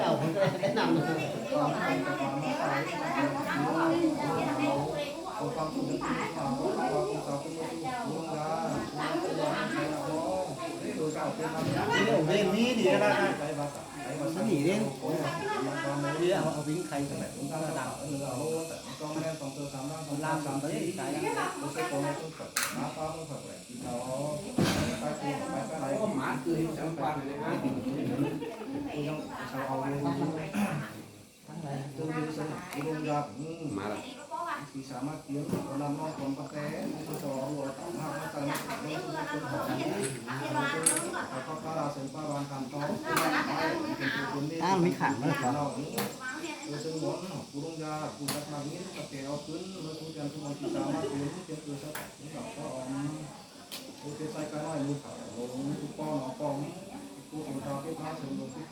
เก่าผมก็เลยแนะนำเว้นนี้ดีแล้วนะมันหนีเล่นเดี๋ยวเอาวิ่งใครกันแบบต้องระดับลามสามตัวนี้ใช่ก็หมาคือจังหวัดเลยนะเอาเลยทั้งหลายตัวเดียวสนุกรวมยามาละที่สามารถเลี้ยงคนละน้องคนกาแฟที่สองวัวต่างมากต่างไม่ต้องเป็นของแล้วก็ปลาเส้นปลาวานคันทองมีขังเลยครับซึ่งหมดกุลงยากุลักนาวินกาแฟเอาขึ้นเมื่อทุกอย่างทุกคนที่สามารถเลี้ยงเป็นตัวสัตว์นี่เราก็โอเคใส่กันหน่อยมือขาลงทุกป้อนป้องผู้ของเราที่พาถึงลงที่